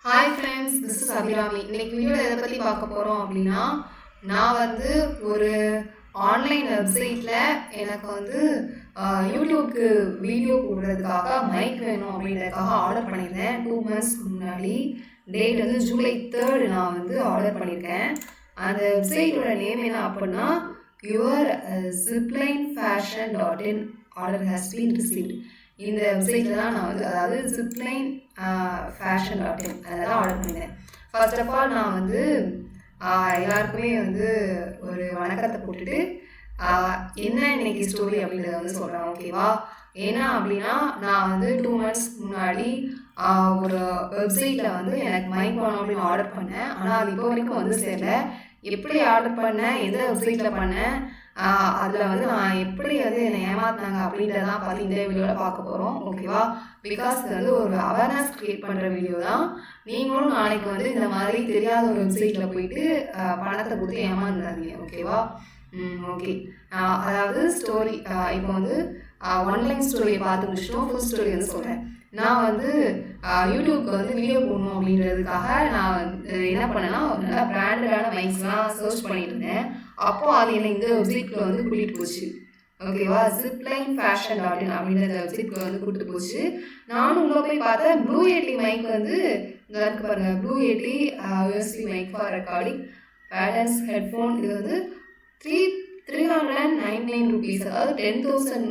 Hi friends, this is Abirami. இன்னைக்கு வீடியோவில் எதை பற்றி பார்க்க போகிறோம் அப்படின்னா, நான் வந்து ஒரு ஆன்லைன் வெப்சைட்டில் எனக்கு வந்து யூடியூப்க்கு வீடியோ போடுறதுக்காக மைக் வேணும் அப்படின்றதுக்காக ஆர்டர் பண்ணியிருந்தேன் 2 months முன்னாடி. டேட் வந்து July 3rd நான் வந்து ஆர்டர் பண்ணியிருக்கேன். அந்த வெப்சைட்டோட நேம் என்ன அப்படின்னா your ziplinefashion.in order has been received. இந்த வெப்சைட்டில் தான் நான் வந்து அதாவது zipline fashion.in அதெல்லாம் ஆர்டர் பண்ணியிருந்தேன். ஃபர்ஸ்ட் ஆஃப் ஆல் நான் வந்து எல்லாருக்குமே வந்து ஒரு வணக்கத்தை போட்டுட்டு என்ன இன்னைக்கு ஸ்டோரி அப்படின்றத வந்து சொல்கிறேன், ஓகேவா? ஏன்னா அப்படின்னா நான் வந்து 2 months முன்னாடி ஒரு வெப்சைட்டில் வந்து எனக்கு மைக் வேணும் அப்படின்னு ஆர்டர் பண்ணேன். ஆனால் அது இப்போ வரைக்கும் வந்து சேரல. எப்படி ஆர்டர் பண்ணேன், எந்த வெப்சைட்டில் பண்ணேன், அதில் வந்து நான் எப்படி வந்து என்னை ஏமாத்தினாங்க அப்படின்றதான் பார்த்து இந்த வீடியோவில் பார்க்க போகிறோம், ஓகேவா? பிகாஸ் இது வந்து ஒரு அவேர்னஸ் க்ரியேட் பண்ணுற வீடியோ தான். நீங்களும் நாளைக்கு வந்து இந்த மாதிரி தெரியாத ஒரு வெப்சைட்டில் போயிட்டு பணத்தை கொடுத்து ஏமாந்துடாதீங்க, ஓகேவா? ஓகே. அதாவது ஸ்டோரி இப்போ வந்து ஒன்லைன் ஸ்டோரியை பார்த்து முடிச்சிட்டோம். ஃபுல் ஸ்டோரி வந்து சொல்கிறேன். நான் வந்து யூடியூப்க்கு வந்து வீடியோ போடணும் அப்படின்றதுக்காக நான் என்ன பண்ணேன்னா நல்லா பிராண்டடான மைக்ஸ்லாம் சர்ச் பண்ணிட்டு இருந்தேன். அப்போது அது என்னை இந்த வெப்சைட்டில் வந்து கூட்டிகிட்டு போச்சு, ஓகேவா? ziplinefashion.in அப்படின்ற இந்த வெப்சைட்டில் வந்து கூட்டிட்டு போச்சு. நானும் உள்ளே போய் பார்த்தேன். ப்ளூ எட்டி மைக் வந்து இந்த இருக்கு பாருங்கள், blue Yeti USB mic for recording balance headphone. இது வந்து 399 rupees, அதாவது 10,000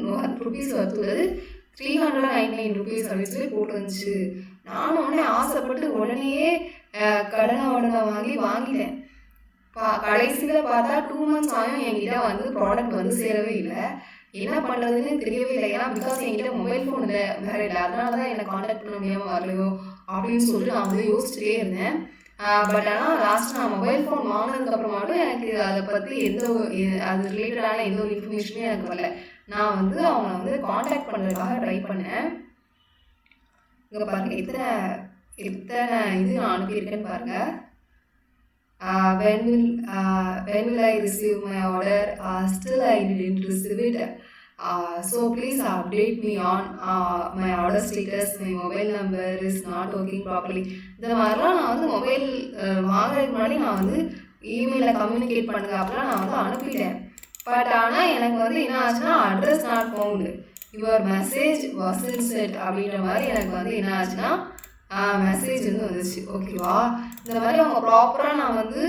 rupees வருது. 399 rupees அப்படின்னு சொல்லி போட்டு வந்துச்சு. நானும் உடனே ஆசைப்பட்டு உடனேயே கடனை வாங்கிட்டேன். கடைசியில் பார்த்தா 2 months ஆகும் என்கிட்ட வந்து ப்ராடக்ட் வந்து சேரவே இல்லை. என்ன பண்ணுறதுன்னு தெரியவே இல்லை. ஏன்னா பிகாஸ் என்கிட்ட மொபைல் ஃபோன் இல்லை, வேறு இல்லை. அதனால தான் என்னை காண்டாக்ட் பண்ண முடியாமல் வரலையோ அப்படின்னு சொல்லிட்டு நான் வந்து யோசிச்சுட்டே இருந்தேன். பட் ஆனால் லாஸ்ட் நான் மொபைல் ஃபோன் வாங்கினதுக்கப்புறமாட்டும் எனக்கு அதை பற்றி அது ரிலேட்டடான எந்த ஒரு இன்ஃபர்மேஷனுமே எனக்கு வரல. நான் வந்து அவனை வந்து காண்டாக்ட் பண்ணுறதுக்காக ட்ரை பண்ணேன். இங்கே பாருங்கள், எத்தனை இது நான் அனுப்பியிருக்கேன்னு பாருங்கள். when will I receive my order? Still I didn't receive it. So please update me on my order status. My mobile number is not working properly. இந்த மாதிரிலாம் நான் வந்து மொபைல் வாங்குறதுக்கு முன்னாடி நான் வந்து இமெயிலில் கம்யூனிகேட் பண்ணுங்க அப்படிலாம் நான் வந்து அனுப்பிட்டேன். பட் ஆனால் எனக்கு வந்து என்ன ஆச்சுன்னா address not found, your message wasn't set அப்படின்ற மாதிரி எனக்கு வந்து என்ன ஆச்சுன்னா மெசேஜ் வந்து வந்துச்சு, ஓகேவா? இந்த மாதிரி அவங்க ப்ராப்பராக நான் வந்து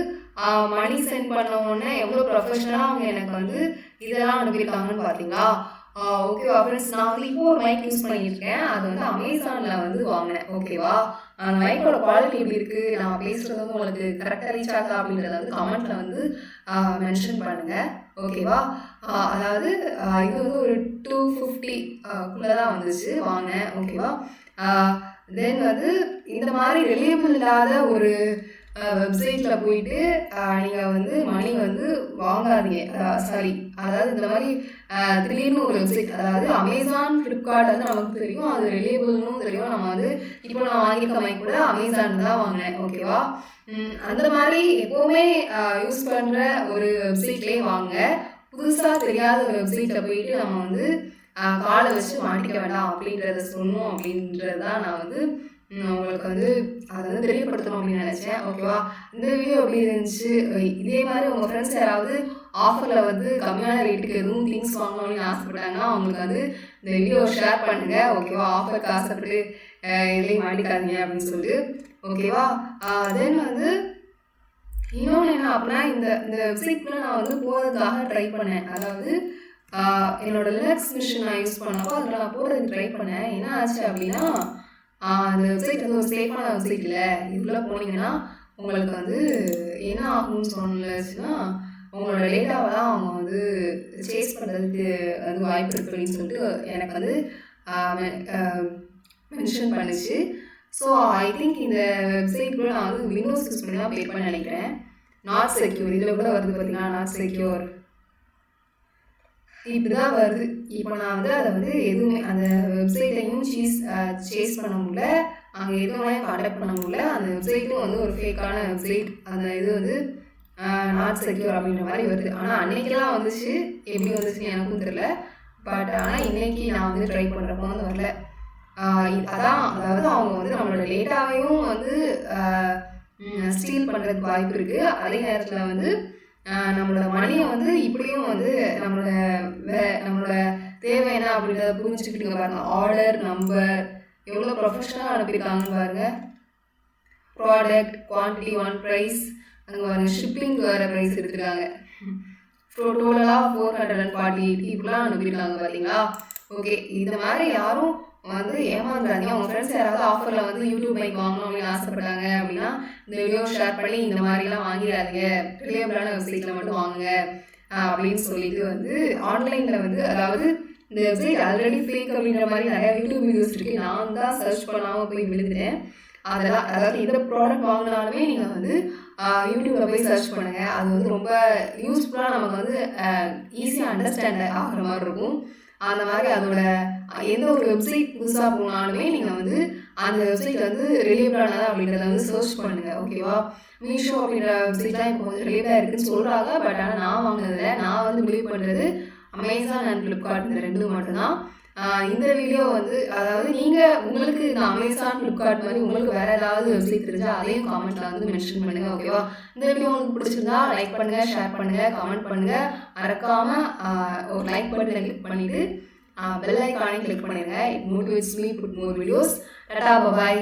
மணி சென்ட் பண்ண உடனே எவ்வளோ ப்ரொஃபஷனலாக அவங்க எனக்கு வந்து இதெல்லாம் அனுப்பியிருக்காங்கன்னு பார்த்தீங்களா? ஓகேவா ஃப்ரெண்ட்ஸ், நான் வந்து இப்போ ஒரு மைக் யூஸ் பண்ணியிருக்கேன். அது வந்து அமேசானில் வந்து வாங்கினேன், ஓகேவா? அந்த மைக்கோட குவாலிட்டி எப்படி இருக்குது, நான் பேசுகிறது வந்து உங்களுக்கு கரெக்டாக ரீச் ஆகுதா அப்படின்றத வந்து கமெண்ட்டில் வந்து மென்ஷன் பண்ணுங்கள், ஓகேவா? அதாவது இது வந்து ஒரு 250 தான் வந்துச்சு வாங்கினேன், ஓகேவா? தென் வந்து இந்த மாதிரி ரிலேபிள் இல்லாத ஒரு வெப்சைட்டில் போயிட்டு நீங்கள் வந்து மணி வந்து வாங்காதீங்க. சாரி, அதாவது இந்த மாதிரி திடீர்னு ஒரு வெப்சைட், அதாவது அமேசான், ஃப்ளிப்கார்ட் வந்து நமக்கு தெரியும், அது ரிலேபிள்னும் தெரியும். நம்ம வந்து இப்போ நான் வாங்கியிருக்க மைக் கூட அமேசான் தான் வாங்கினேன், ஓகேவா? அந்த மாதிரி எப்போவுமே யூஸ் பண்ணுற ஒரு வெப்சைட்லேயே வாங்க. புதுசாக தெரியாத ஒரு வெப்சைட்டில் போயிட்டு நம்ம வந்து காலை வச்சு மாட்டிக்க வேண்டாம் அப்படின்றத சொல்லணும். அப்படின்றது தான் நான் வந்து உங்களுக்கு வந்து அதை வந்து தெரியப்படுத்தணும் அப்படின்னு நினச்சேன், ஓகேவா? இந்த வீடியோ எப்படி இருந்துச்சு? இதே மாதிரி உங்கள் ஃப்ரெண்ட்ஸ் யாராவது ஆஃபரில் வந்து கம்மியான ரேட்டுக்கு எதுவும் திங்ஸ் வாங்கணும் அப்படின்னு ஆசைப்பட்டாங்கன்னா அவங்களுக்கு வந்து இந்த வீடியோ ஷேர் பண்ணுங்கள், ஓகேவா? ஆஃபருக்கு ஆசைப்பட்டு எதுலேயும் மாட்டிக்காதீங்க அப்படின்னு சொல்லிட்டு, ஓகேவா? தென் வந்து இன்னொன்று என்ன அப்படின்னா, இந்த வெப்சைட்குள்ளே நான் வந்து போகிறதுக்காக ட்ரை பண்ணேன். அதாவது என்னோடய லினக்ஸ் மிஷின் நான் யூஸ் பண்ணப்போ அதில் நான் போகிறதுக்கு ட்ரை பண்ணேன். என்ன ஆச்சு அப்படின்னா, அந்த வெப்சைட் வந்து ஒரு சேஃபான வெப்சைட் இல்லை. இதுக்குள்ளே போனீங்கன்னா உங்களுக்கு வந்து என்ன ஆகும்னு சொன்னச்சுன்னா, உங்களோட டேட்டாவை தான் அவங்க வந்து சேஸ் பண்ணுறதுக்கு வந்து வாய்ப்பு இருக்குது அப்படின்னு சொல்லிட்டு எனக்கு வந்து மென்ஷன் பண்ணுச்சு. ஸோ ஐ திங்க் இந்த வெப்சைட் கூட நான் வந்து விண்டோஸ் யூஸ் பண்ணி தான் பே பண்ண நினைக்கிறேன். நாட் செக்யூர், இதில் கூட வருது பார்த்தீங்கன்னா, நாட் செக்யூர் இப்படி தான் வருது. இப்போ நான் வந்து அதை வந்து எதுவுமே அந்த வெப்சைட்டையும் சேஸ் பண்ண முடியல, அங்கே எதுவுமே கான்டாக்ட் பண்ண முடியல. அந்த வெப்சைட்டும் வந்து ஒரு ஃபேக்கான வெப்சைட், அந்த இது வந்து நாட் செக்யூர் அப்படின்ற மாதிரி வருது. ஆனால் அன்னைக்கெல்லாம் வந்துச்சு, எப்படி வந்துச்சுன்னு எனக்கும் தெரியல. பட் ஆனால் இன்றைக்கி நான் வந்து ட்ரை பண்ணுறப்போ வந்து வரல. அதாவது அவங்க வந்து நம்மளோட டேட்டாவையும் வந்து ஸ்டீல் பண்ணுறதுக்கு வாய்ப்பு இருக்குது. அதே நேரத்தில் வந்து நம்மளோட மணியை வந்து இப்படியும் வந்து நம்மளோட தேவை என்ன அப்படின்றத புரிஞ்சுக்கிட்டுங்க பாருங்க. ஆர்டர் நம்பர் எவ்வளோ ப்ரொஃபஷனலாக அனுப்பியிருக்காங்கன்னு பாருங்க. ப்ராடக்ட் குவான்டிட்டி 1 ப்ரைஸ், அங்கே பாருங்க ஷிப்பிங் வேறு ப்ரைஸ் எடுத்துருக்காங்க. டோட்டலாக 448 இப்படிலாம் அனுப்பியிருக்காங்க பார்த்தீங்களா. ஓகே, இந்த மாதிரி யாரும் வந்து ஏமாந்துடாதீங்க. உங்கள் ஃப்ரெண்ட்ஸ் யாராவது ஆஃபரில் வந்து யூடியூப் மைக் வாங்கணும் அப்படின்னு ஆசைப்பட்டாங்க அப்படின்னா இந்த வீடியோ ஷேர் பண்ணி இந்த மாதிரிலாம் வாங்கிடாதீங்க, ரிலேபிளான வெப்சைட்டில் மட்டும் வாங்குங்க அப்படின்னு சொல்லிட்டு வந்து ஆன்லைனில் வந்து அதாவது இந்த வெப்சைட் ஆல்ரெடி ஃபேக் அப்படின்ற மாதிரி நிறையா யூடியூப் வீடியோஸ் இருக்குது. நான் தான் சர்ச் பண்ணாமல் போய் விழுந்துட்டேன். அதெல்லாம் அதாவது எந்த ப்ராடக்ட் வாங்கினாலுமே நீங்கள் வந்து யூடியூப்பில் போய் சர்ச் பண்ணுங்கள். அது வந்து ரொம்ப யூஸ்ஃபுல்லாக நமக்கு வந்து ஈஸியாக அண்டர்ஸ்டாண்ட் ஆகிற மாதிரி இருக்கும். அந்த மாதிரி அதோட எந்த ஒரு வெப்சைட் புதுசாக போனாலுமே நீங்கள் வந்து அந்த வெப்சைட் வந்து ரிலேபிளானதா அப்படின்றத வந்து சர்ச் பண்ணுங்கள். ஓகேவா. மீஷோ அப்படின்ற வெப்சைட் தான் இப்போ வந்து ரிலேபிளாக இருக்குதுன்னு சொல்கிறாங்க. பட் ஆனால் நான் வாங்கினதில்ல. நான் வந்து பிலீவ் பண்ணுறது அமேசான் அண்ட் ஃப்ளிப்கார்ட் இந்த 2 மட்டும்தான். இந்த வீடியோ வந்து அதாவது நீங்கள் உங்களுக்கு இந்த அமேசான் ஃப்ளிப்கார்ட் மாதிரி உங்களுக்கு வேறு ஏதாவது வெப்சைட் தெரிஞ்சால் அதையும் காமெண்ட்டில் வந்து மென்ஷன் பண்ணுங்கள். ஓகேவா. இந்த வீடியோ உங்களுக்கு பிடிச்சிருந்தா லைக் பண்ணுங்கள், ஷேர் பண்ணுங்கள், கமெண்ட் பண்ணுங்கள். மறக்காமல் ஒரு லைக் பட்டனை கிளிக் பண்ணிவிட்டு பெல் ஐக்கானையும் கிளிக் பண்ணிடுங்க. It motivates me put more videos. டாடா, பாய்.